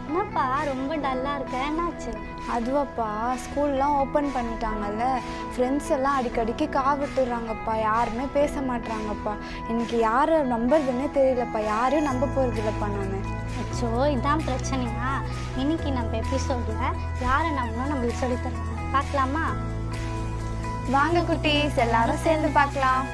என்னப்பா ரொம்ப டல்லாக இருக்க, என்னாச்சு? அதுவாப்பா, ஸ்கூல்லாம் ஓப்பன் பண்ணிட்டாங்கல்ல, ஃப்ரெண்ட்ஸ் எல்லாம் அடிக்கடிக்கு விட்டுறாங்கப்பா, யாருமே பேச மாட்றாங்கப்பா. எனக்கு யாரை நம்புறதுன்னே தெரியலப்பா, யாரையும் நம்ப போகிறது இல்லைப்பா நான். அச்சோ, இதான் பிரச்சனையா? இன்னைக்கு நம்ம எபிசோடில் யாரை நம்பணும் நம்மளுக்கு சொல்லித்தருவாங்க, பார்க்கலாமா? வாங்க குட்டீஸ், எல்லாரும் சேர்ந்து பார்க்கலாம்.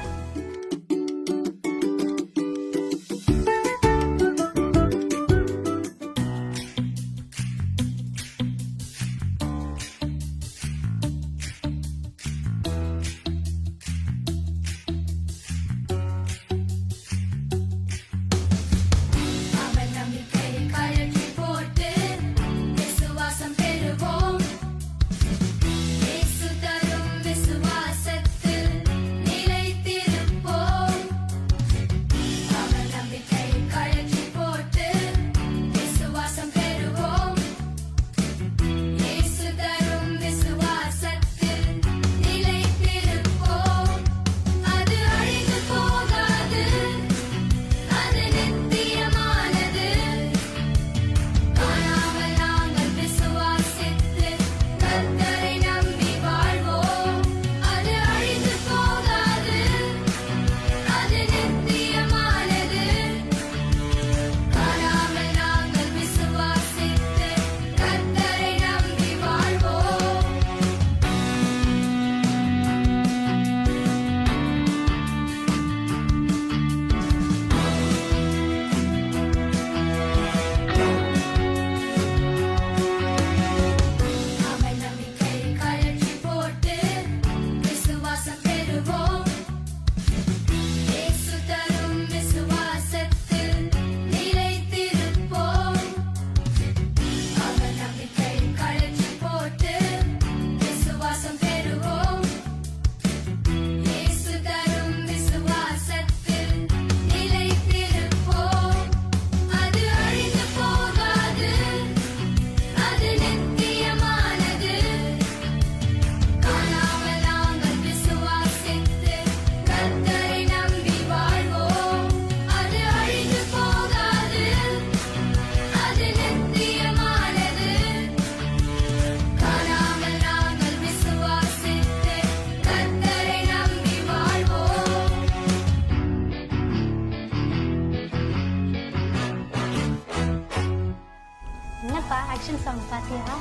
ஆக்ஷன் சாங் பார்த்தியா?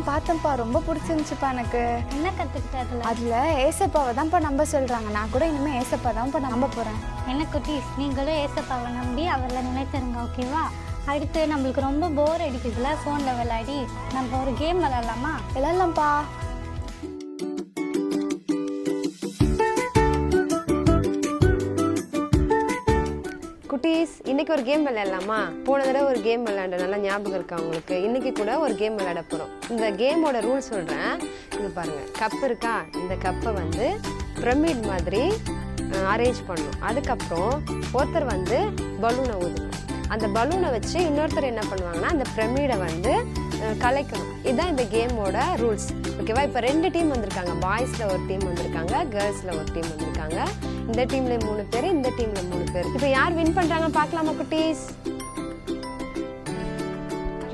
பார்த்தேன்ப்பா, ரொம்ப பிடிச்சிருந்துச்சுப்பா எனக்கு. என்ன கற்றுக்கிட்ட அதில் ஏசப்பாவை தான்ப்பா நம்ப சொல்கிறாங்க. நான் கூட இனிமேல் ஏசப்பா தான்ப்பா நம்ப போகிறேன். என்ன குட்டீஸ், நீங்களும் ஏசப்பாவை நம்பி அவரில் நினைத்திருங்க, ஓகேவா? அடுத்து நம்மளுக்கு ரொம்ப போர் அடிக்குதுல ஃபோனில் விளையாடி, நம்ம ஒரு கேம் விளையாடலாமா? விளையாடலாம்ப்பா. குட்டீஸ், இன்னைக்கு ஒரு கேம் விளையாடலாமா? போன தடவை ஒரு கேம் விளையாண்ட நல்லா ஞாபகம் இருக்கா உங்களுக்கு? இன்னைக்கு கூட ஒரு கேம் விளையாட போகிறோம். இந்த கேமோட ரூல் சொல்கிறேன், இது பாருங்கள். கப் இருக்கா? இந்த கப்பை வந்து பிரமிட் மாதிரி அரேஞ்ச் பண்ணணும். அதுக்கப்புறம் ஒருத்தர் வந்து பலூனை ஊதணும். அந்த பலூனை வச்சு இன்னொருத்தர் என்ன பண்ணுவாங்கன்னா அந்த பிரமிடை வந்து கலைக்கணும். இதுதான் இந்த கேமோட ரூல்ஸ், ஓகேவா? இப்போ 2 டீம் வந்திருக்காங்க. பாய்ஸில் ஒரு டீம் வந்திருக்காங்க, கேர்ள்ஸில் ஒரு டீம் வந்திருக்காங்க. இந்த டீம்ல 3 பேர், இந்த டீம்ல 3 பேர். இப்போ யார் வின் பண்றாங்க பார்க்கலாமா குட்டீஸ்?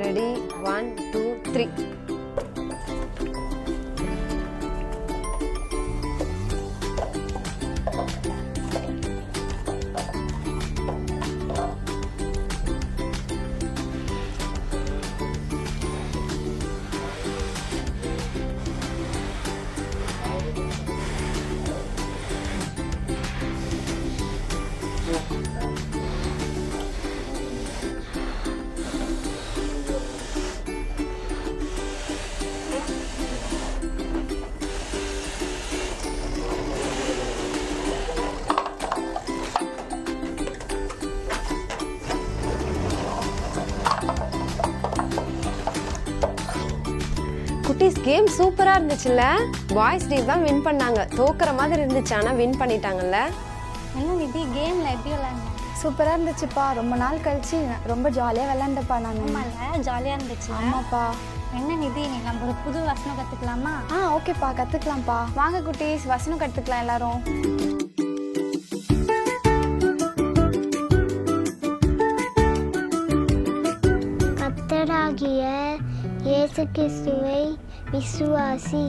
ரெடி? 1 2 3. குட்டீஸ், கேம் சூப்பரா இருந்துச்சுல்ல? பாய்ஸ் டீம் தான் வின் பண்ணாங்க. தோக்குற மாதிரி இருந்துச்சு, ஆனா வின் பண்ணிட்டாங்கல்ல. என்ன நிதி, கேம்ல எப்படி விளையாண்டேன்? சூப்பராக இருந்துச்சுப்பா. ரொம்ப நாள் கழிச்சு ரொம்ப ஜாலியாக விளையாண்டப்பா நான். ஜாலியாக இருந்துச்சு. ஆமாப்பா. என்ன நிதி, நீ நம்ம ஒரு புது வசனம் கற்றுக்கலாமா? ஓகேப்பா, கற்றுக்கலாம்ப்பா. வாங்க குட்டீஸ், வசனம் கற்றுக்கலாம் எல்லாரும். கர்த்தராக கர்த்தராகிய இயேசு கிறிஸ்துவை விசுவாசி,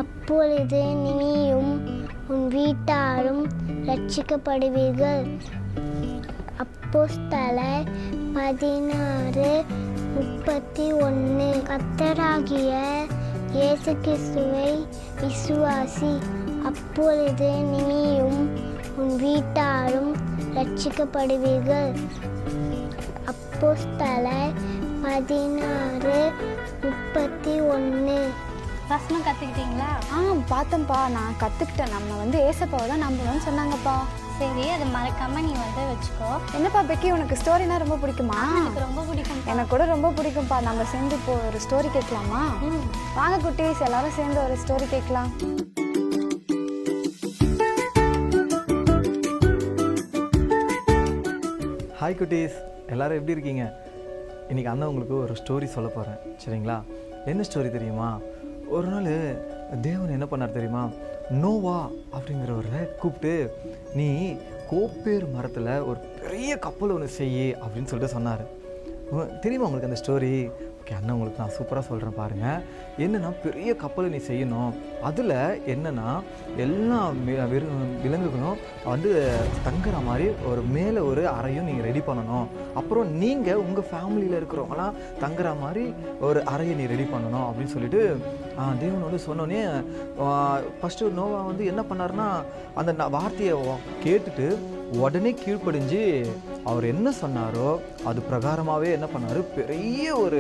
அப்பொழுது நீயும் உன் வீட்டாரும் ரட்சிக்கப்படுவீர்கள். அப்போஸ்தலர் 16:31. கர்த்தராகிய இயேசு கிறிஸ்துவை விசுவாசி, அப்பொழுது நீயும் உன் வீட்டாரும் ரட்சிக்கப்படுவீர்கள். அப்போஸ்தலர் 16:31. வசனம் கற்றுக்கிட்டீங்களா? பார்த்தேன்ப்பா, நான் கற்றுக்கிட்டேன். நம்ம ஏசப்பாவை தான் நம்பணும்னு சொன்னாங்கப்பா. சரி, அதை மறக்காமல் நீ வச்சுக்கோ. என்னப்பா பெக்கி, உனக்கு ஸ்டோரினா ரொம்ப பிடிக்குமா? எனக்கு ரொம்ப பிடிக்கும். எனக்கு கூட ரொம்ப பிடிக்கும்ப்பா. நம்ம சேர்ந்து இப்போ ஒரு ஸ்டோரி கேட்கலாமா? வாங்க குட்டீஸ், எல்லாரும் சேர்ந்து ஒரு ஸ்டோரி கேட்கலாம். ஹாய் குட்டீஸ், எல்லோரும் எப்படி இருக்கீங்க? இன்றைக்கி அண்ணன் உங்களுக்கு ஒரு ஸ்டோரி சொல்ல போகிறேன், சரிங்களா? என்ன ஸ்டோரி தெரியுமா? ஒரு நாள் தேவன் என்ன பண்ணார் தெரியுமா? நோவா அப்படிங்கிறவரை கூப்பிட்டு, நீ கோப்பேர் மரத்தில் ஒரு பெரிய கப்பல் ஒன்று செய்யி அப்படின்னு சொல்லிட்டு சொன்னார். தெரியுமா உங்களுக்கு அந்த ஸ்டோரி? ஓகே, அண்ணன் உங்களுக்கு நான் சூப்பராக சொல்கிறேன் பாருங்கள். என்னென்னா, பெரிய கப்பலை நீ செய்யணும். அதில் என்னென்னா, எல்லா விலங்குகளும் தங்குற மாதிரி மேலே ஒரு அறையும் நீங்கள் ரெடி பண்ணணும். அப்புறம் நீங்கள் உங்கள் ஃபேமிலியில் இருக்கிறவங்களாம் தங்குற மாதிரி ஒரு அறையை நீ ரெடி பண்ணணும் அப்படின்னு சொல்லிட்டு தேவன் சொன்னோன்னே ஃபஸ்ட்டு நோவா என்ன பண்ணார்னா, அந்த வார்த்தையை கேட்டுட்டு உடனே கீழ்ப்படிஞ்சு அவர் என்ன சொன்னாரோ அது பிரகாரமாகவே என்ன பண்ணார், பெரிய ஒரு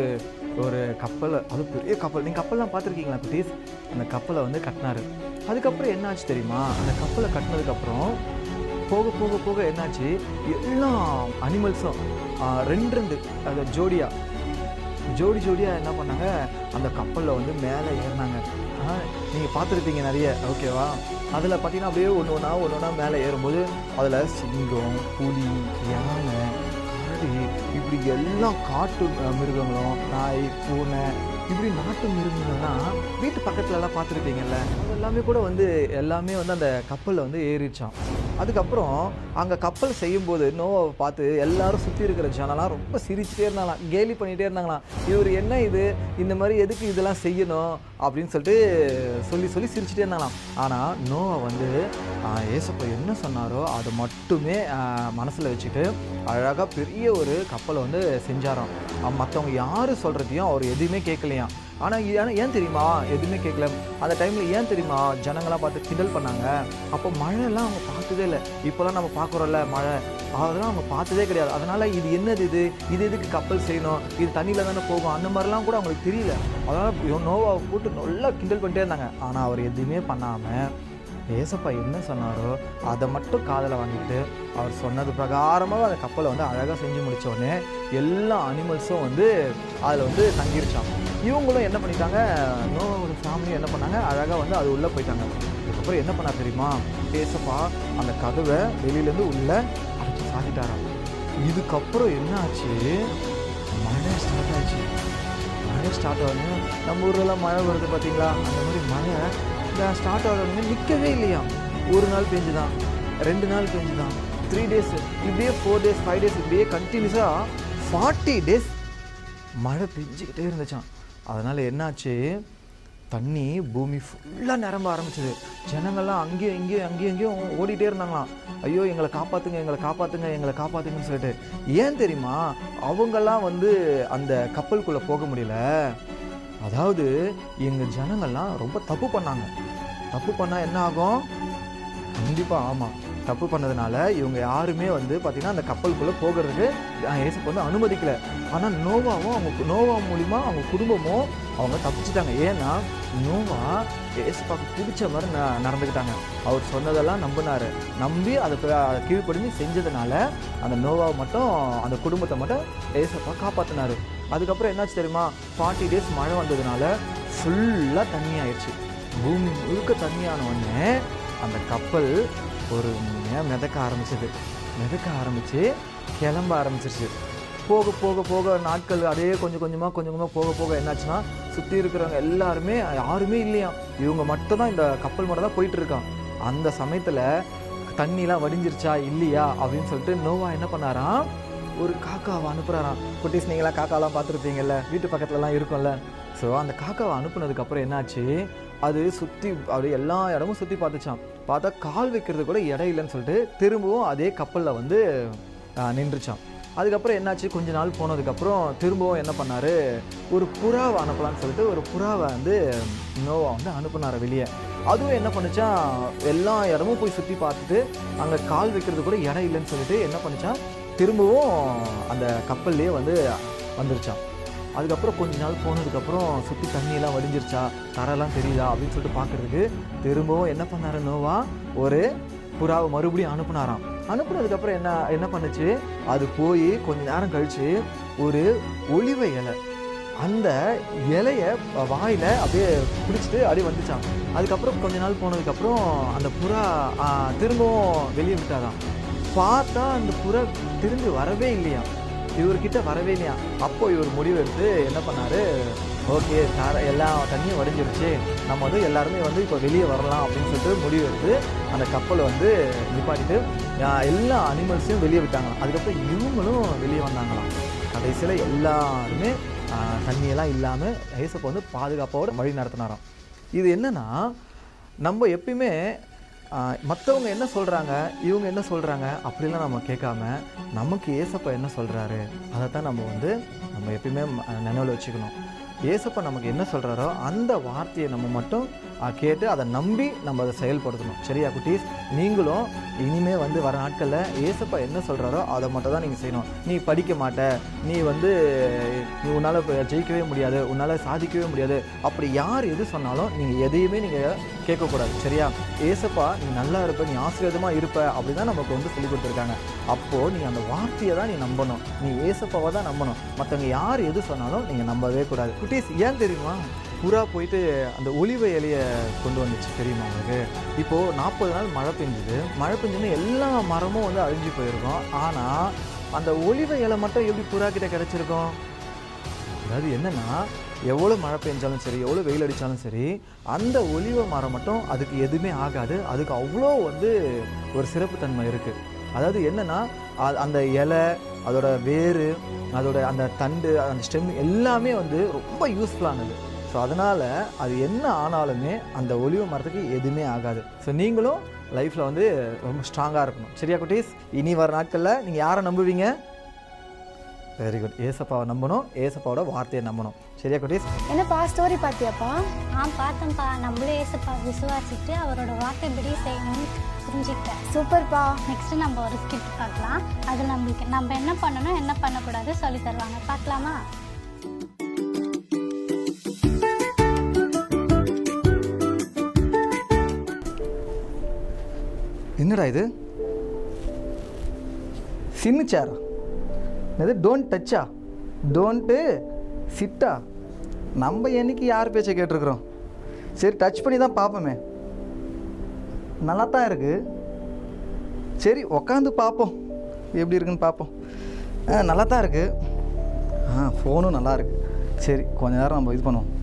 கப்பல், அது பெரிய கப்பல். நீங்கள் கப்பல்லாம் பார்த்துருக்கீங்களா குட்டீஸ்? அந்த கப்பலை கட்டினார். அதுக்கப்புறம் என்னாச்சு தெரியுமா? அந்த கப்பலை கட்டினதுக்கப்புறம் போக போக போக என்னாச்சு, எல்லா அனிமல்ஸும் ரெண்டு அது ஜோடியாக என்ன பண்ணாங்க, அந்த கப்பலில் மேலே ஏறினாங்க. நீங்கள் பார்த்துருப்பீங்க நிறைய, ஓகேவா? அதில் பார்த்தீங்கன்னா அப்படியே ஒன்று ஒன்றா மேலே ஏறும்போது அதில் சிங்கம், புலி, யானை, கரடி, இப்படி எல்லா காட்டு மிருகங்களும், நாய், பூனை, இப்படி நாட்டு மிருகங்கள்லாம் வீட்டு பக்கத்துலலாம் பார்த்துருப்பீங்கல்ல, அது எல்லாமே கூட எல்லாமே அந்த கப்பலில் ஏறிச்சான். அதுக்கப்புறம் அங்கே கப்பல் செய்யும்போது நோவாவை பார்த்து எல்லாரும் சுற்றி இருக்கிற ஜனலாம் ரொம்ப சிரிச்சுட்டே இருந்தாங்களாம், கேலி பண்ணிகிட்டே இருந்தாங்களாம். இவர் என்ன இது, இந்த மாதிரி எதுக்கு இதெல்லாம் செய்யணும் அப்படின்னு சொல்லிட்டு சொல்லி சிரிச்சுட்டே இருந்தாங்களாம். ஆனால் நோவா ஏசப்பா என்ன சொன்னாரோ அதை மட்டுமே மனசில் வச்சுட்டு அழகாக பெரிய ஒரு கப்பலை செஞ்சாராம். மற்றவங்க யார் சொல்கிறதையும் அவர் எதுவுமே கேட்கலையாம். ஆனால் ஏன் தெரியுமா எதுவுமே கேட்கல? அந்த டைமில் ஏன் தெரியுமா ஜனங்களாம் பார்த்து கிண்டல் பண்ணாங்க? அப்போ மழைலாம் அவங்க பார்த்ததே இல்லை. இப்போலாம் நம்ம பார்க்குறோம்ல மழை, அதெல்லாம் அவங்க பார்த்ததே கிடையாது. அதனால் இது என்னது, இது எதுக்கு கப்பல் செய்யணும், இது தண்ணியில் தானே போகும், அந்த மாதிரிலாம் கூட அவங்களுக்கு தெரியல. அதனால் நோவாவை போட்டு நல்லா கிண்டல் பண்ணிட்டே இருந்தாங்க. ஆனால் அவர் எதுவுமே பண்ணாமல் ஏசப்பா என்ன சொன்னாரோ அதை மட்டும் காதில் வாங்கிட்டு அவர் சொன்னது பிரகாரமாக அந்த கப்பலை அழகாக செஞ்சு முடித்தோடனே எல்லா அனிமல்ஸும் அதில் தங்கிருச்சாங்க. இவங்களும் என்ன பண்ணிட்டாங்க, நோவோட ஃபேமிலியும் என்ன பண்ணாங்க, அழகாக அது உள்ளே போயிட்டாங்க. அதுக்கப்புறம் என்ன பண்ணார் தெரியுமா? ஏசப்பா அந்த கதவை வெளியிலேருந்து உள்ளே அடைச்சி சாத்திட்டாராம். இதுக்கப்புறம் என்ன ஆச்சு, மழை ஸ்டார்ட் ஆச்சு. மழை ஸ்டார்ட் ஆகணும், நம்ம ஊர்லலாம் மழை வருது பார்த்தீங்களா, அந்த மாதிரி மழை ஸ்டார்ட் ஆகணும்னு நிற்கவே இல்லையா. ஒரு நாள் பெஞ்சுதான், 2 நாள் பெஞ்சுதான், 3 days, இப்படியே 4 days 5 days, இப்படியே கண்டினியூஸாக 40 days மழை பெஞ்சிக்கிட்டே இருந்துச்சான். அதனால் என்னாச்சு, தண்ணி பூமி ஃபுல்லாக நிரம்ப ஆரம்பிச்சது. ஜனங்கள்லாம் அங்கேயும் ஓடிட்டே இருந்தாங்களாம். ஐயோ எங்களை காப்பாற்றுங்கன்னு சொல்லிட்டு. ஏன் தெரியுமா? அவங்கெல்லாம் அந்த கப்பலுக்குள்ளே போக முடியல. அதாவது எங்கள் ஜனங்கள்லாம் ரொம்ப தப்பு பண்ணாங்க. தப்பு பண்ணால் என்ன ஆகும்? கண்டிப்பாக ஆமாம், தப்பு பண்ணதுனால இவங்க யாருமே பார்த்திங்கன்னா அந்த கப்பலுக்குள்ளே போகிறதுக்கு ஏசப்பா அனுமதிக்கலை. ஆனால் நோவா மூலிமா அவங்க குடும்பமும் அவங்க தப்பிச்சிட்டாங்க. ஏன்னா நோவா ஏசப்பாவுக்கு பிடிச்ச மாதிரி நடந்துக்கிட்டாங்க. அவர் சொன்னதெல்லாம் நம்பி அதை கீழ்ப்படிஞ்சு செஞ்சதுனால அந்த நோவாவை மட்டும், அந்த குடும்பத்தை மட்டும் ஏசப்பா காப்பாற்றினார். அதுக்கப்புறம் என்னாச்சு தெரியுமா? 40 days மழை வந்ததுனால ஃபுல்லாக தண்ணி ஆயிடுச்சு. பூமி முழுக்க தண்ணியான உடனே அந்த கப்பல் ஒரு மிதக்க ஆரம்பிச்சு கிளம்ப ஆரம்பிச்சிருச்சு. போக போக போக நாட்கள் அப்படியே கொஞ்சம் கொஞ்சமாக போக என்னாச்சுன்னா, சுற்றி இருக்கிறவங்க எல்லாருமே யாருமே இல்லையா, இவங்க மட்டும்தான், இந்த கப்பல் மட்டும் தான் போயிட்டு இருக்கான். அந்த சமயத்தில் தண்ணிலாம் வடிஞ்சிருச்சா இல்லையா அப்படின்னு சொல்லிட்டு நோவா என்ன பண்ணாராம், ஒரு காக்காவை அனுப்புகிறாராம். குட்டீஸ் நீங்களாம் காக்காலாம் பார்த்துருப்பீங்கல்ல, வீட்டு பக்கத்துலலாம் இருக்கும்ல. ஸோ அந்த காக்காவை அனுப்புனதுக்கப்புறம் என்னாச்சு, அது சுற்றி அப்படியே எல்லா இடமும் சுற்றி பார்த்துச்சான். பார்த்தா கால் வைக்கிறது கூட இடம் இல்லைன்னு சொல்லிட்டு திரும்பவும் அதே கப்பலில் வந்து நின்றுச்சான். அதுக்கப்புறம் என்னாச்சு, கொஞ்ச நாள் போனதுக்கப்புறம் திரும்பவும் என்ன பண்ணார், ஒரு புறாவை அனுப்பலான்னு சொல்லிட்டு ஒரு புறாவை வந்து நோவா வந்து அனுப்புனார் வெளியே. அதுவும் என்ன பண்ணுச்சான், எல்லா இடமும் போய் சுற்றி பார்த்துட்டு அங்கே கால் வைக்கிறது கூட இடம் இல்லைன்னு சொல்லிட்டு என்ன பண்ணிச்சான், திரும்பவும் அந்த கப்பல்லையே வந்து வந்துருச்சான். அதுக்கப்புறம் கொஞ்ச நாள் போனதுக்கப்புறம் சுற்றி தண்ணியெல்லாம் வடிஞ்சிருச்சா, தரெல்லாம் தெரியுதா அப்படின்னு சொல்லிட்டு பார்க்குறதுக்கு திரும்பவும் என்ன பண்ணார் நோவா, ஒரு புறாவை மறுபடியும் அனுப்புனாராம். அனுப்புனதுக்கப்புறம் என்ன பண்ணுச்சு, அது போய் கொஞ்ச நேரம் கழித்து ஒரு ஒலிவ இலை, அந்த இலையை வாயில் அப்படியே பிடிச்சிட்டு அப்படியே வந்துச்சான். அதுக்கப்புறம் கொஞ்ச நாள் போனதுக்கப்புறம் அந்த புறா திரும்பவும் வெளியே விட்டாதான். பார்த்தா அந்த புறா திரும்பி வரவே இல்லையா, இவர்கிட்ட வரவே இல்லையா. அப்போ இவர் முடிவு எடுத்து என்ன பண்ணார், ஓகே எல்லா தண்ணியும் வடிஞ்சிருச்சு, நம்ம வந்து எல்லாருமே வந்து இப்போ வெளியே வரலாம் அப்படின்னு சொல்லிட்டு முடிவு எடுத்து அந்த கப்பலை வந்து நிப்பாட்டிட்டு எல்லா அனிமல்ஸையும் வெளியே விட்டாங்களாம். அதுக்கப்புறம் இவங்களும் வெளியே வந்தாங்களாம். கடைசியில் எல்லாருமே தண்ணியெல்லாம் இல்லாமல் ஏசப்பா வந்து பாதுகாப்போடு வழி நடத்தினாராம். இது என்னென்னா, நம்ம எப்பயுமே மற்றவங்க என்ன சொல்கிறாங்க, இவங்க என்ன சொல்கிறாங்க அப்படிலாம் நம்ம கேட்காம நமக்கு ஏசப்பா என்ன சொல்கிறாரு அதை தான் நம்ம எப்பயுமே நினைவில் வச்சுக்கணும். ஏசப்பா நமக்கு என்ன சொல்கிறாரோ அந்த வார்த்தையை நம்ம மட்டும் கேட்டு அதை நம்பி நம்ம அதை செயல்படுத்தணும். சரியா குட்டீஸ்? நீங்களும் இனிமேல் வந்து வர நாட்களில் ஏசப்பா என்ன சொல்கிறாரோ அதை மட்டும் தான் நீங்கள் செய்யணும். நீ படிக்க மாட்ட, நீ உன்னால் ஜெயிக்கவே முடியாது, உன்னால் சாதிக்கவே முடியாது, அப்படி யார் எது சொன்னாலும் நீங்கள் எதையுமே நீங்கள் கேட்கக்கூடாது. சரியா? ஏசப்பா நீ நல்லா இருப்ப, நீ ஆசீர்வாதமாக இருப்ப அப்படி தான் நமக்கு வந்து சொல்லி கொடுத்துருக்காங்க. அப்போது நீ அந்த வார்த்தையை தான் நீ நம்பணும், நீ ஏசப்பாவை தான் நம்பணும். மற்றவங்க யார் எது சொன்னாலும் நீங்கள் நம்பவே கூடாது. குட்டீஸ் ஏன் தெரியுமா, புறா போயிட்டு அந்த ஒலிவ இலையை கொண்டு வந்துச்சு தெரியுமா உங்களுக்கு? இப்போது 40 நாள் மழை பெஞ்சுது, மழை பெஞ்சுன்னு எல்லா மரமும் வந்து அழிஞ்சு போயிருக்கும். ஆனால் அந்த ஒலிவ இலை மட்டும் எப்படி புறா கிட்ட கிடச்சிருக்கும்? அதாவது என்னென்னா, எவ்வளோ மழை பெஞ்சாலும் சரி, எவ்வளோ வெயில் அடித்தாலும் சரி, அந்த ஒலிவ மரம் மட்டும் அதுக்கு எதுவுமே ஆகாது. அதுக்கு அவ்வளோ வந்து ஒரு சிறப்புத்தன்மை இருக்குது. அதாவது என்னென்னா, அந்த இலை, அதோட வேர், அதோட அந்த தண்டு, அந்த ஸ்டெம் எல்லாமே வந்து ரொம்ப யூஸ்ஃபுல்லானது. ஸோ அதனால் அது என்ன ஆனாலுமே அந்த ஒலிவ மரத்துக்கு எதுவுமே ஆகாது. ஸோ நீங்களும் லைஃப்பில் வந்து ரொம்ப ஸ்ட்ராங்காக இருக்கணும். சரியா குட்டீஸ்? இனி வர நாட்களில் நீங்கள் யாரை நம்புவீங்க? வெரி குட், ஏசப்பாவை நம்பணும், ஏசப்பாவோட வார்த்தையை நம்பணும். சரியா குட்டீஸ்? என்னப்பா ஸ்டோரி பார்த்தியாப்பா? பார்த்தேன்ப்பா. நம்மளும் ஏசப்பா விசுவாசிட்டு அவரோட வார்த்தைப்படி செய்யணும்னு புரிஞ்சுக்கிட்டேன். சூப்பர்ப்பா. நெக்ஸ்ட்டு நம்ம ஒரு ஸ்கிரிப்ட் பார்க்கலாம். அதில் நம்ம என்ன பண்ணணும் என்ன பண்ணக்கூடாது சொல்லி தருவாங்க. பார்க்கலாமா? என்னடா இது, சின்ன சேரா? இது டோன்ட் டச்சா, டோன்ட்டு சிட்டா? நம்ம என்னைக்கு யார் பேச்சை கேட்டிருக்குறோம்? சரி டச் பண்ணி தான் பார்ப்போமே. நல்லா தான் இருக்குது. சரி உக்காந்து பார்ப்போம் எப்படி இருக்குன்னு பார்ப்போம். நல்லா தான் இருக்குது. ஃபோனும் நல்லா இருக்குது. சரி கொஞ்ச நேரம் நம்ம இது பண்ணுவோம்.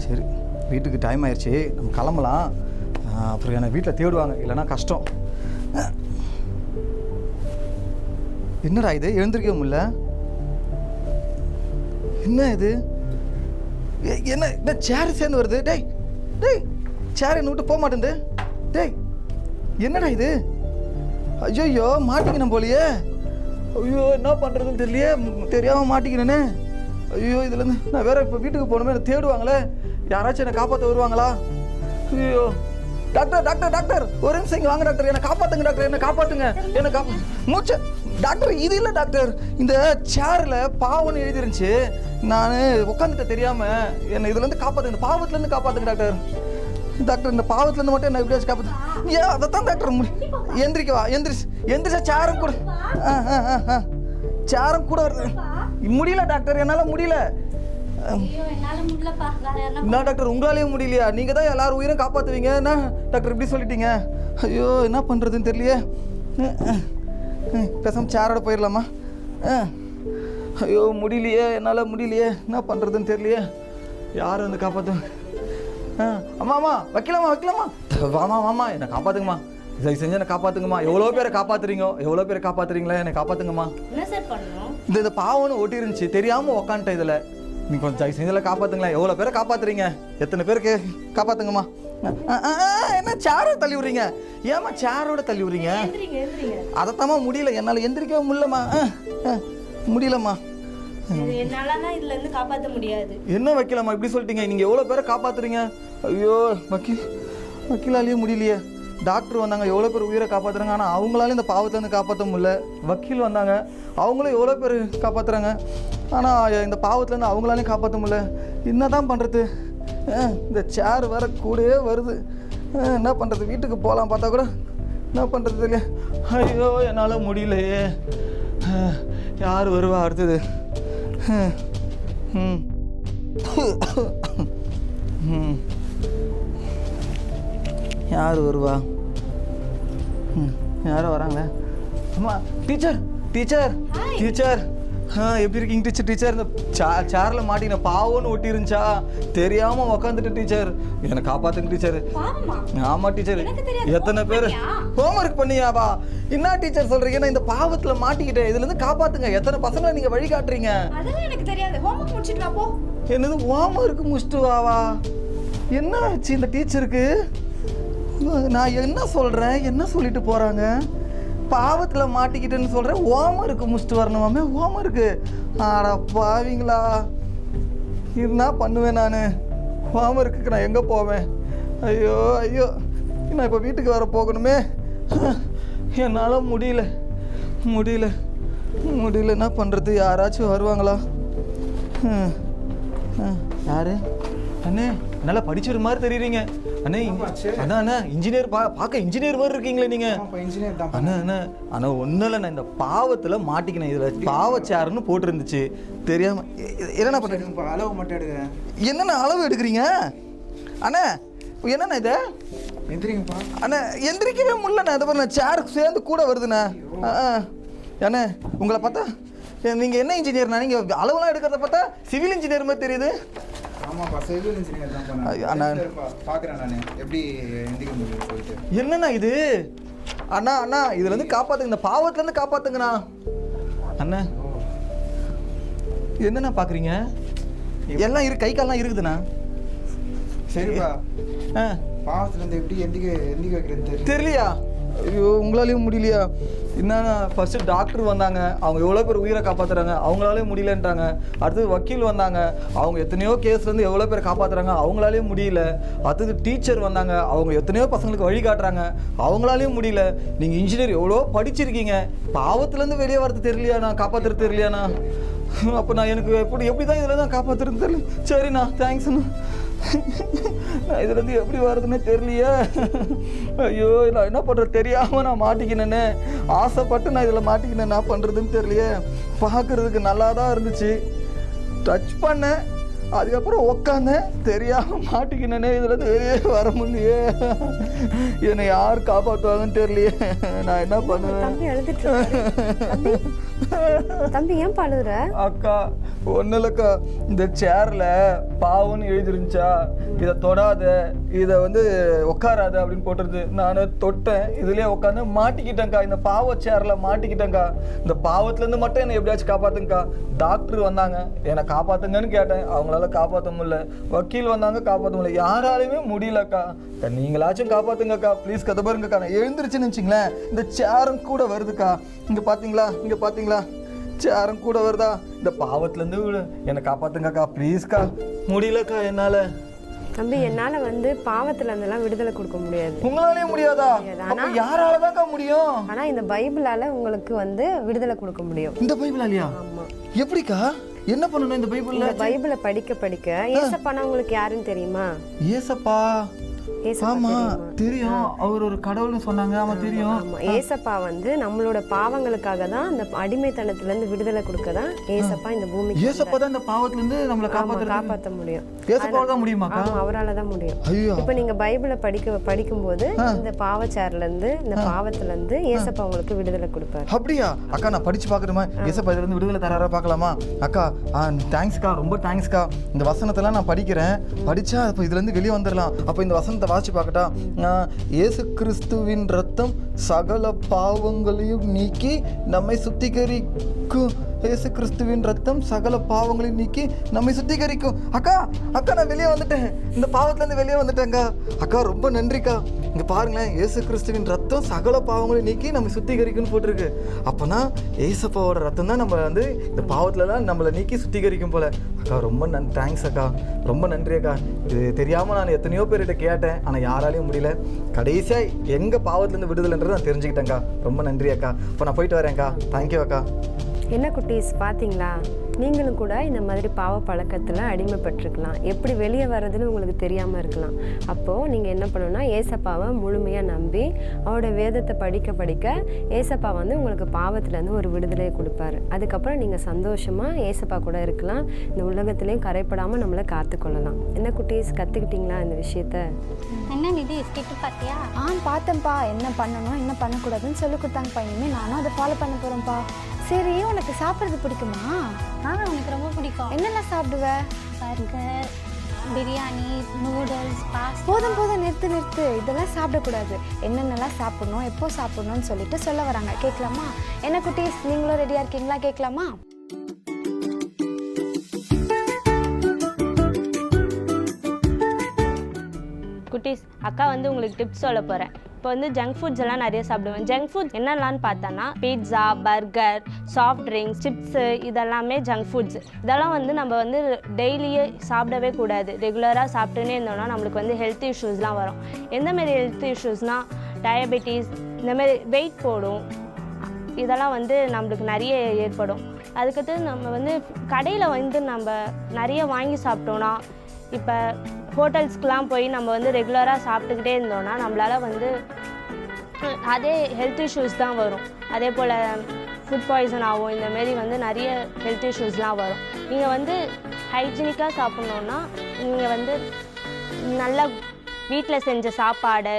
சரி வீட்டுக்கு டைம் ஆயிடுச்சு, நம்ம கிளம்பலாம். அப்புறம் என்னை வீட்டில் தேடுவாங்க, இல்லைன்னா கஷ்டம். என்னடா இது, எழுந்திருக்கவே முடியல? என்ன இது, என்ன சேர் சேர்ந்து வருது? டேய் டேய், சேர் என்ன விட்டு போக மாட்டேங்குது. டேய் என்னடா இது? ஐயோ மாட்டிக்கணும் போலியே. ஐயோ என்ன பண்ணுறதுன்னு தெரியலையே, தெரியாமல் மாட்டிக்கிறேன்னு. ஐயோ இதுலேருந்து நான் வேற இப்போ வீட்டுக்கு போகணுமே, என்னை தேடுவாங்களே, யாராச்சும் என்னை காப்பாற்ற வருவாங்களா? ஐயோ டாக்டர் டாக்டர் டாக்டர், ஒரு நிமிஷம் இங்கே வாங்க டாக்டர், என்னை காப்பாற்றுங்க டாக்டர், என்னை காப்பாற்றுங்க, என்னை மூச்சு டாக்டர். இது இல்லை டாக்டர், இந்த சேரில் பாவம்னு எழுதிருந்துச்சு, நான் உட்காந்துட்ட தெரியாமல், என்னை இதுலேருந்து காப்பாற்றுங்க, இந்த பாவத்துலேருந்து காப்பாற்றுங்க டாக்டர். டாக்டர் இந்த பாவத்துலேருந்து மட்டும் என்ன எப்படியாச்சும் காப்பாற்று. ஏன் அதை தான் டாக்டர் எந்திரிக்கவா? எந்திரிச்சா சேரம் கூட, சேரம் கூட வருது. முடியல டாக்டர், என்னால் முடியல. என்ன டாக்டர் உங்களாலேயும் முடியலையா? நீங்கள் தான் எல்லாரும் உயிரும் காப்பாற்றுவீங்க, என்ன டாக்டர் இப்படி சொல்லிட்டீங்க? ஐயோ என்ன பண்ணுறதுன்னு தெரியலையே. பேசாமல் சேரோட போயிடலாமா? ஐயோ முடியலையே, என்னால் முடியலையே, என்ன பண்ணுறதுன்னு தெரியலையே. யாரும் வந்து காப்பாற்று. அம்மா வைக்கலாமா? வாமா என்னை காப்பாத்துங்கம்மா, தயவு செஞ்சு என்னை காப்பாத்துங்கம்மா. எவ்வளோ பேரை காப்பாத்துறீங்களே, என்னை காப்பாத்துங்கம்மா. என்ன சார் பண்ணணும்? இந்த பாவம்னு ஒட்டி இருந்துச்சு, தெரியாமல் உக்காந்துட்டேன் இதில். நீ கொஞ்சம் தயவு செஞ்சு இதில் காப்பாத்துங்களேன். எவ்வளோ பேரை காப்பாத்துறீங்க, எத்தனை பேருக்கு காப்பாத்துங்கம்மா. என்ன சேரை தள்ளி விடுறீங்க? ஏம்மா சேரோட தள்ளி விடுறீங்க? அதைத்தாம்மா முடியல, என்னால் எந்திரிக்கவே முடியலம்மா. முடியலம்மா, என்னாலதான் இதுல இருந்து காப்பாற்ற முடியாது. என்ன வைக்கலாமா இப்படி சொல்லிட்டீங்க? நீங்கள் எவ்வளோ பேரை காப்பாத்துறீங்க? ஐயோ வக்கீலாலேயே முடியலையே. டாக்டர் வந்தாங்க, எவ்வளோ பேர் உயிரை காப்பாற்றுறாங்க. ஆனால் அவங்களால இந்த பாவத்துலேருந்து காப்பாற்ற முடியல. வக்கீல் வந்தாங்க, அவங்களும் எவ்வளோ பேர் காப்பாற்றுறாங்க. ஆனால் இந்த பாவத்துலேருந்து அவங்களாலையும் காப்பாற்ற முடியல. என்ன தான் பண்ணுறது? இந்த சேர் வேற கூடவே வருது. என்ன பண்ணுறது? வீட்டுக்கு போகலாம் பார்த்தா கூட என்ன பண்ணுறது இல்லையா? ஐயோ என்னால் முடியலையே. யார் வருவா அடுத்தது? யார் வருவா? யாரோ வராங்களே. அம்மா டீச்சர் டீச்சர் டீச்சர் எப்படி இருக்கீங்க டீச்சர்? இந்த சேரில் மாட்டின பாவம்னு ஒட்டி இருந்துச்சா, தெரியாமல் உக்காந்துட்டு டீச்சர், என்னை காப்பாத்துங்க டீச்சர். ஆமாம் டீச்சர். எத்தனை பேர் ஹோம்ஒர்க் பண்ணியாவா? என்ன டீச்சர் சொல்கிறீங்க? நான் இந்த பாவத்தில் மாட்டிக்கிட்டேன், இதுலேருந்து காப்பாற்றுங்க. எத்தனை பசங்களை நீங்கள் வழி காட்டுறீங்க? அதெல்லாம் எனக்கு தெரியாது. ஹோம்ஒர்க் முடிச்சிட்டு வா போ. என்னது ஹோம்ஒர்க் முடிச்சுட்டு வாவா? என்ன ஆச்சு இந்த டீச்சருக்கு? நான் என்ன சொல்கிறேன், என்ன சொல்லிட்டு போகிறாங்க? பாவத்தில் மாட்டிக்கிட்டேன்னு சொல்கிறேன், ஹோம்ஒர்க்கு முடிச்சுட்டு வரணுமாமே. ஹோம்ஒர்க்கு ஆடா பாவீங்களா, என்ன பண்ணுவேன் நான்? ஹோம்ஒர்க்குக்கு நான் எங்கே போவேன்? ஐயோ ஐயோ, நான் இப்போ வீட்டுக்கு வர போகணுமே. என்னால் முடியல. என்ன பண்ணுறது? யாராச்சும் வருவாங்களா? யாரு? அண்ணே நல்லா படிச்சது மாதிரி தெரியுறீங்க அண்ணே. அண்ணா அண்ணா இன்ஜினியர் பார்க்க இன்ஜினியர் மாதிரி இருக்கீங்களே நீங்க. அண்ணா அண்ணா அண்ணா ஒன்றும் இல்லை, நான் இந்த பாவத்தில் மாட்டிக்கினேன். இதில் பாவச்சாருன்னு போட்டுருந்துச்சு, தெரியாமல். என்னண்ணா பண்ணுறீங்க? அளவு மட்டும் எடுக்கிறேன். என்னென்ன அளவு எடுக்கிறீங்க அண்ணா? என்னண்ணா இது? எந்திரிங்கப்பா அண்ணா. எந்திரிக்கவே முடியலண்ணா. அதை பாருண்ணா, சேருக்கு சேர்ந்து கூட வருதுண்ணா. அண்ணா உங்களை பார்த்தா நீங்கள் என்ன இன்ஜினியர்ண்ணா? நீங்கள் அளவுலாம் எடுக்கிறத பார்த்தா சிவில் இன்ஜினியர் மாதிரி தெரியுது. என்னண்ணா இது? அண்ணா அண்ணா இதுலேருந்து காப்பாற்றுங்க, இந்த பாவத்துலேருந்து காப்பாற்றுங்கண்ணா. அண்ணா என்னண்ணா பார்க்குறீங்க? எல்லாம் கை கால்லாம் இருக்குதுண்ணா. சரிப்பா. பாவத்துலேருந்து எப்படி எந்திக்க வைக்கிறது தெரியலையா? ஐயோ உங்களாலேயும் முடியலையா? என்னன்னா ஃபர்ஸ்ட்டு டாக்டர் வந்தாங்க, அவங்க எவ்வளோ பேர் உயிரை காப்பாற்றுறாங்க, அவங்களாலேயும் முடியலன்ட்டாங்க. அடுத்தது வக்கீல் வந்தாங்க, அவங்க எத்தனையோ கேஸ்லேருந்து எவ்வளோ பேர் காப்பாற்றுறாங்க, அவங்களாலேயும் முடியல. அடுத்தது டீச்சர் வந்தாங்க, அவங்க எத்தனையோ பசங்களுக்கு வழி காட்டுறாங்க, அவங்களாலேயும் முடியல. நீங்கள் இன்ஜினியர் எவ்வளோ படிச்சிருக்கீங்க, பாவத்துலேருந்து வெளியே வரது தெரியலையாண்ணா, காப்பாற்றுறது தெரியலையாண்ணா? அப்போ நான் எனக்கு எப்படி தான் இதில் தான் காப்பாற்றுறது தெரியல. சரிண்ணா, தேங்க்ஸ்ண்ணா. நான் இதுலேருந்து எப்படி வர்றதுன்னு தெரியலையே. ஐயோ நான் என்ன பண்ணுறது தெரியாமல் நான் மாட்டிக்கினேன்னு, ஆசைப்பட்டு நான் இதில் மாட்டிக்கினேன், என்ன பண்ணுறதுன்னு தெரியலையே. பார்க்குறதுக்கு நல்லா தான் இருந்துச்சு, டச் பண்ணேன், அதுக்கப்புறம் உக்காந்தேன், தெரியாமல் மாட்டிக்கினேனே, இதுலேருந்து வெளியே வர முடியலையே. என்னை யார் காப்பாற்றுவாங்கன்னு தெரியலையே. நான் என்ன பண்ணுவேன்? தம்பி ஏன் பழுதுற? அக்கா ஒன்றும் இல்லைக்கா, இந்த சேரில் பாவம்னு எழுதிருந்துச்சா, இதை தொடாத, இதை உட்காராத அப்படின்னு போட்டுருது. நான் தொட்டேன், இதுலேயே உட்காந்து மாட்டிக்கிட்டேங்க்கா, இந்த பாவ சேரில் மாட்டிக்கிட்டேங்க்கா. இந்த பாவத்துலேருந்து மட்டும் என்னை எப்படியாச்சும் காப்பாற்றுங்கக்கா. டாக்டர் வந்தாங்க, என்னை காப்பாற்றுங்கன்னு கேட்டேன், அவங்களால காப்பாற்ற முடியல. வக்கீல் வந்தாங்க, காப்பாற்ற முடியல. யாராலையுமே முடியலக்கா. நீங்களாச்சும் காப்பாற்றுங்கக்கா ப்ளீஸ். கதை பாருங்கக்கா, நான் எழுந்திருச்சுன்னு வச்சிங்களேன், இந்த சேரும் கூட வருதுக்கா. இங்கே பார்த்தீங்களா சேரும் கூட வருதா? இந்த பாவத்துலேருந்து என்னை காப்பாற்றுங்கக்கா ப்ளீஸ்க்கா. முடியலக்கா என்னால். தம்பி என்னால் பாவத்துல இருந்தெல்லாம் விடுதலை கொடுக்க முடியாது. உங்களாலே முடியாதா? யாரால தான்க்கா முடியும்? ஆனால் இந்த பைபிளால் உங்களுக்கு விடுதலை கொடுக்க முடியும். இந்த பைபிளாலியா? ஆமாம். எப்படிக்கா? என்ன பண்ணணும் இந்த பைபிள்ல? பைபிளை படிக்க ஏசப்பானா உங்களுக்கு யாருன்னு தெரியுமா? ஏசப்பா ஆமா தெரியும், அவர் ஒரு கடவுள்னு சொன்னாங்க. ஆமா தெரியும். ஏசப்பா நம்மளோட பாவங்களுக்காக தான், அந்த அடிமைத்தனத்துல இருந்து விடுதலை கொடுக்க தான் ஏசப்பா இந்த பூமிக்கு. ஏசப்பா தான் இந்த பாவத்துல இருந்து நம்மள காப்பாத்த முடியும். ஏசப்பாவால தான் முடியுமா? ஆமா, அவரால தான் முடியும். இப்போ நீங்க பைபிளை படிக்கும்போது இந்த பாவச்சார்ல இருந்து, இந்த பாவத்துல இருந்து ஏசப்பா உங்களுக்கு விடுதலை கொடுப்பாரு. அப்படியா அக்கா? நான் படிச்சு பார்க்கணுமா? ஏசப்பா இதுல இருந்து விடுதலை தராரா பார்க்கலாமா? அக்கா தேங்க்ஸ்க்கா, ரொம்ப தேங்க்ஸ்க்கா. இந்த வசனத்தெல்லாம் நான் படிக்கிறேன், படிச்சா அப்போ இதுல இருந்து வெளியே வந்துடலாம். அப்போ இந்த வசனம் வசனத்தை வாசிச்சு பார்க்கட்டா? இயேசு கிறிஸ்துவின் ரத்தம் சகல பாவங்களையும் நீக்கி நம்மை சுத்திகரிக்கும். இயேசு கிறிஸ்துவின் ரத்தம் சகல பாவங்களையும் நீக்கி நம்மை சுத்திகரிக்கும். அக்கா நான் வெளியே வந்துட்டேன், இந்த பாவத்துலேருந்து வெளியே வந்துட்டேங்க்கா. அக்கா ரொம்ப நன்றிக்கா. இங்கே பாருங்களேன், இயேசு கிறிஸ்துவின் ரத்தம் சகல பாவங்களையும் நீக்கி நம்மை சுத்திகரிக்கும்னு போட்டிருக்கு. அப்போனா ஏசப்பாவோட ரத்தம் தான் நம்ம வந்து இந்த பாவத்துலலாம் நம்மளை நீக்கி சுத்திகரிக்கும் போல. அக்கா ரொம்ப தேங்க்ஸ் அக்கா, ரொம்ப நன்றி அக்கா. இது தெரியாமல் நான் எத்தனையோ பேர்கிட்ட கேட்டேன், ஆனால் யாராலையும் முடியல. கடைசியாக எங்கள் பாவத்துலேருந்து விடுதலைன்றது நான் தெரிஞ்சுக்கிட்டேங்க்கா. ரொம்ப நன்றி அக்கா. இப்போ நான் போயிட்டு வரேன்க்கா. தேங்க்யூ அக்கா. என்ன குட்டீஸ், பார்த்தீங்களா? நீங்களும் கூட இந்த மாதிரி பாவ பழக்கத்தில் அடிமைப்பட்டிருக்கலாம். எப்படி வெளியே வர்றதுன்னு உங்களுக்கு தெரியாமல் இருக்கலாம். அப்போது நீங்கள் என்ன பண்ணணும்னா, ஏசப்பாவை முழுமையாக நம்பி அவரோட வேதத்தை படிக்க ஏசப்பா வந்து உங்களுக்கு பாவத்துலேருந்து ஒரு விடுதலையை கொடுப்பாரு. அதுக்கப்புறம் நீங்கள் சந்தோஷமாக ஏசப்பா கூட இருக்கலாம். இந்த உலகத்துலேயும் கரைப்படாமல் நம்மளை காத்துக்கொள்ளலாம். என்ன குட்டீஸ், கற்றுக்கிட்டீங்களா இந்த விஷயத்த? என்ன நிதி ஸ்கிட்டு பார்த்தியா? பார்த்தேன்ப்பா. என்ன பண்ணணும் என்ன பண்ணக்கூடாதுன்னு சொல்லி கொடுத்தாங்கப்பா. இனிமேல் நானும் அதை ஃபாலோ பண்ண போகிறேன்ப்பா. சரி, உனக்கு சாப்பிட்றது பிடிக்குமா? எனக்கு ரொம்ப பிடிக்கும். என்னெல்லாம் சாப்பிடுவ? Burger, biryani, noodles, pasta. போதும் நிறுத்து. இதெல்லாம் சாப்பிடக்கூடாது. என்னென்னலாம் சாப்பிடணும், எப்போ சாப்பிடணும்னு சொல்லிட்டு சொல்ல வராங்க. கேட்கலாமா? என்ன குட்டீஸ், நீங்களும் ரெடியாக இருக்கீங்களா? கேட்கலாமா? குட்டீஸ், அக்கா வந்து உங்களுக்கு டிப்ஸ் சொல்ல போகிறேன். இப்போ வந்து ஜங்க் ஃபுட்ஸ் எல்லாம் நிறைய சாப்பிடுவேன். ஜங்க் ஃபுட் என்னெல்லாம்னு பார்த்தோன்னா pizza, burger, soft drinks, chips, இதெல்லாமே ஜங்க் ஃபுட்ஸ். இதெல்லாம் வந்து நம்ம வந்து டெய்லியே சாப்பிடவே கூடாது. ரெகுலராக சாப்பிட்டுன்னே இருந்தோம்னா நம்மளுக்கு வந்து ஹெல்த் இஷ்யூஸ்லாம் வரும். எந்தமாரி ஹெல்த் இஷ்யூஸ்னால் டயபெட்டிஸ், இந்தமாரி வெயிட் போடும், இதெல்லாம் வந்து நம்மளுக்கு நிறைய ஏற்படும். அதுக்கடுத்து நம்ம வந்து கடையில் வந்து நம்ம நிறைய வாங்கி சாப்பிட்டோன்னா, இப்போ ஹோட்டல்ஸ்க்கெலாம் போய் நம்ம வந்து ரெகுலராக சாப்பிட்டுக்கிட்டே இருந்தோம்னா நம்மளால் வந்து அதே ஹெல்த் இஷ்யூஸ் தான் வரும். அதே போல் ஃபுட் பாய்சன் ஆகும். இந்தமாரி வந்து நிறைய ஹெல்த் இஷ்யூஸ்லாம் வரும். நீங்கள் வந்து ஹைஜீனிக்காக சாப்பிட்ணுன்னா நீங்கள் வந்து நல்லா வீட்டில் செஞ்ச சாப்பாடு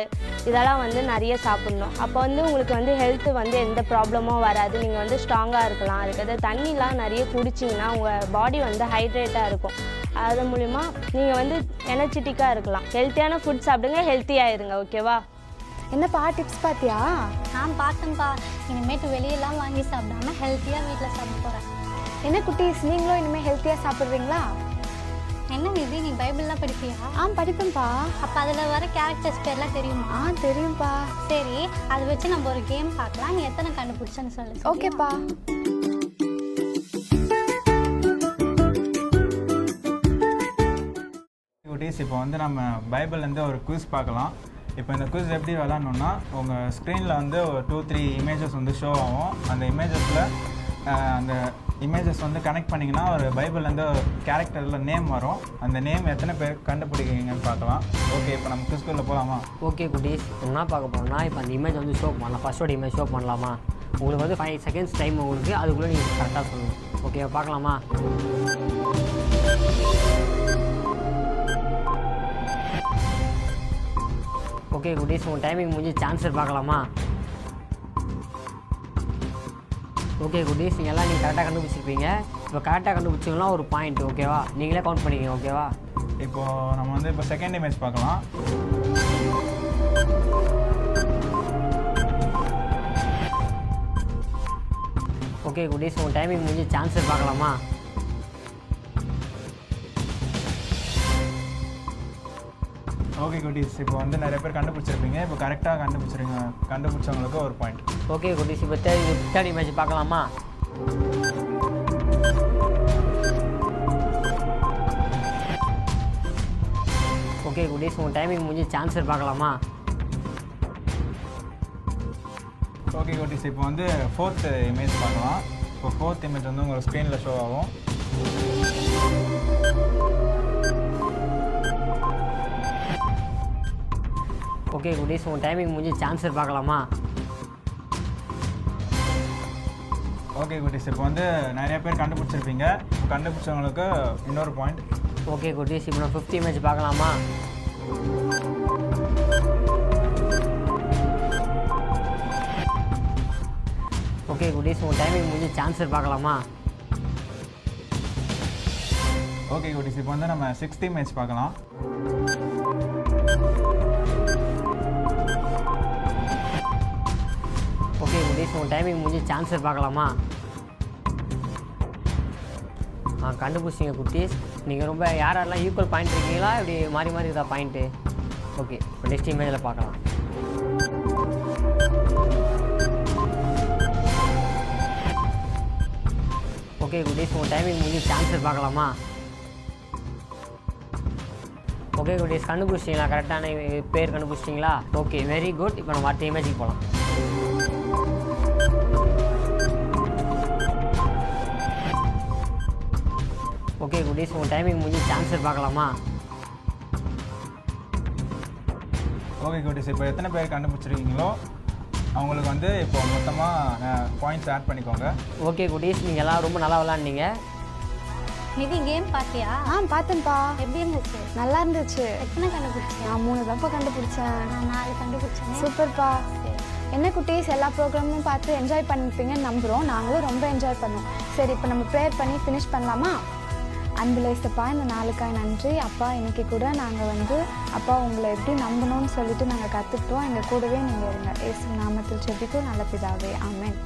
இதெல்லாம் வந்து நிறைய சாப்பிட்ணும். அப்போ வந்து உங்களுக்கு வந்து ஹெல்த்து வந்து எந்த ப்ராப்ளமும் வராது. நீங்கள் வந்து ஸ்ட்ராங்காக இருக்கலாம். அதுக்கடுத்து தண்ணிலாம் நிறைய குடிச்சிங்கன்னா உங்கள் பாடி வந்து ஹைட்ரேட்டாக இருக்கும். அது மூலிமா நீங்கள் வந்து எனர்ஜெட்டிக்காக இருக்கலாம். ஹெல்த்தியான ஃபுட் சாப்பிடுங்க, ஹெல்த்தியாக இருங்க. ஓகேவா? என்னப்பா டிப்ஸ் பார்த்தியா? பார்த்தேன்ப்பா. இனிமேட்டு வெளியெல்லாம் வாங்கி சாப்பிடாம ஹெல்த்தியாக வீட்டில் சாப்பிட போகிறேன். என்ன குட்டீஸ், நீங்களும் இனிமேல் ஹெல்த்தியாக சாப்பிட்றீங்களா? என்ன நிதி, நீ பைபிள்லாம் படிப்பியா? படிப்பேன்ப்பா. அப்போ அதில் வர கேரக்டர்ஸ் பேர்லாம் தெரியுமா? தெரியும்ப்பா. சரி, அதை வச்சு நம்ம ஒரு கேம் பார்க்கலாம். நீ எத்தனை கண்டுபிடிச்சேன்னு சொல்லு. ஓகேப்பா. குட்டீஸ், இப்போ வந்து நம்ம பைபிள்லேருந்து ஒரு குவிஸ் பார்க்கலாம். இப்போ இந்த குவிஸ் எப்படி விளாட்ணுன்னா, உங்கள் ஸ்க்ரீனில் வந்து ஒரு 2-3 இமேஜஸ் வந்து ஷோ ஆகும். அந்த இமேஜஸ் வந்து கனெக்ட் பண்ணிங்கன்னா ஒரு பைபிள்லேருந்து கேரக்டரில் நேம் வரும். அந்த நேம் எத்தனை பேர் கண்டுபிடிக்கிறீங்கன்னு பார்க்கலாம். ஓகே, இப்போ நம்ம குவிஸ்குள்ளே போகலாமா? ஓகே குட்டீஸ், என்ன பார்க்க போகிறோம்னா, இப்போ அந்த இமேஜ் வந்து ஷோ பண்ணலாம். ஃபஸ்ட்டோட இமேஜ் ஷோ பண்ணலாமா? உங்களுக்கு வந்து 5 செகண்ட்ஸ் டைம் உங்களுக்கு, அதுக்குள்ளே நீங்கள் கரெக்டாக சொல்லணும். ஓகே, பார்க்கலாமா? ஓகே குட்டீஸ், உங்கள் டைமிங் முடிஞ்சு சான்சர் பார்க்கலாமா? ஓகே குட்டீஸ், நீங்கள் எல்லாம் கரெக்டாக கண்டுபிடிச்சிருப்பீங்க. இப்போ கரெக்டாக கண்டுபிடிச்சிங்கன்னா ஒரு பாயிண்ட். ஓகேவா? நீங்களே கவுண்ட் பண்ணிக்கங்க. ஓகேவா? இப்போது நம்ம வந்து இப்போ செகண்ட் இமேஜ் பார்க்கலாம். ஓகே குட்டீஸ், உங்கள் டைமிங் முடிஞ்சு சான்சர் பார்க்கலாமா? ஓகே குட்டீஸ், இப்போ வந்து நிறைய பேர் கண்டுபிடிச்சிருப்பீங்க. இப்போ கரெக்டாக கண்டுபிடிச்சவங்களுக்கு ஒரு பாயிண்ட். ஓகே குட்டீஸ், இப்போ தேர்ட் இமேஜ் பார்க்கலாமா? ஓகே குட்டீஸ், உங்கள் டைமிங் முடிஞ்சு சான்சர் பார்க்கலாமா? ஓகே குட்டீஸ், இப்போ வந்து ஃபோர்த் இமேஜ் பார்க்கலாம். இப்போ ஃபோர்த் இமேஜ் வந்து உங்கள் ஸ்க்ரீனில் ஷோ ஆகும். ஓகே குட்டீஸ், உங்கள் டைமிங் முடிஞ்சு சான்சர் பார்க்கலாமா? ஓகே குட்டீஸ், இப்போ வந்து நிறைய பேர் கண்டுபிடிச்சிருப்பீங்க. இப்போ கண்டுபிடிச்சவங்களுக்கு இன்னொரு பாயிண்ட். ஓகே குட்டீஸ், இப்போ நான் 5th இமேஜ் பார்க்கலாமா? ஓகே குட்டீஸ், உங்கள் டைமிங் முடிஞ்சு சான்சர் பார்க்கலாமா? ஓகே குட்டீஸ், இப்போ வந்து நம்ம 6th இமேஜ் பார்க்கலாம். குட்டீஸ் உங்கள் டைமிங் முடிஞ்சு சான்சர் பார்க்கலாமா? கண்டுபிடிச்சிங்க குட்டீஸ். நீங்கள் ரொம்ப யாரெல்லாம் ஈக்குவல் பாயிண்ட் இருக்கீங்களா இப்படி மாறி மாறி இருக்கா பாயிண்ட்டு? ஓகே, இப்போ நெக்ஸ்ட் இமேஜில் பார்க்கலாம். ஓகே குட்டீஸ் உங்கள் டைமிங் முடிஞ்சு சான்சர் பார்க்கலாமா? ஓகே குட்டீஸ் கண்டுபிடிச்சிங்களா? கரெக்டான பேர் கண்டுபிடிச்சிங்களா? Okay very good. இப்போ நம்ம அடுத்த இமேஜுக்கு போகலாம். ஓகே குட்டீஸ் உங்கள் டைமிங் முடிஞ்சு சான்சர் பார்க்கலாமா? ஓகே குட்டீஸ், இப்போ எத்தனை பேர் கண்டுபிடிச்சிருக்கீங்களோ அவங்களுக்கு வந்து இப்போ மொத்தமாக பாயிண்ட்ஸ் ஆட் பண்ணிக்கோங்க. ஓகே குட்டீஸ் நீங்கள் எல்லாம் ரொம்ப நல்லா விளாட்னீங்க. நிதி கேம் பார்த்தியா? பார்த்தேன்ப்பா. எப்படி இருந்துச்சு? நல்லா இருந்துச்சு. எத்தனை கண்டுபிடிச்சேன்? நான் 3 தான்ப்பா கண்டுபிடிச்சேன். நான் 4 கண்டுபிடிச்சேன். சூப்பர்ப்பா. என்ன குட்டீஸ் எல்லா ப்ரோக்ராமும் பார்த்து என்ஜாய் பண்ணிப்பீங்கன்னு நம்புகிறோம். நாங்களும் ரொம்ப என்ஜாய் பண்ணோம். சரி, இப்போ நம்ம ப்ரேயர் பண்ணி ஃபினிஷ் பண்ணலாமா? அன்பில் ஏசப்பா, இந்த நாளுக்காக நன்றி அப்பா. இன்றைக்கி கூட நாங்கள் வந்து அப்பா உங்களை எப்படி நம்பணும்னு சொல்லிட்டு நாங்கள் கற்றுக்கிட்டோம். எங்கள் கூடவே நீங்கள் இருங்க. இயேசு நாமத்தில் ஜெபிக்கும் நல்ல பிதாவே, ஆமென்.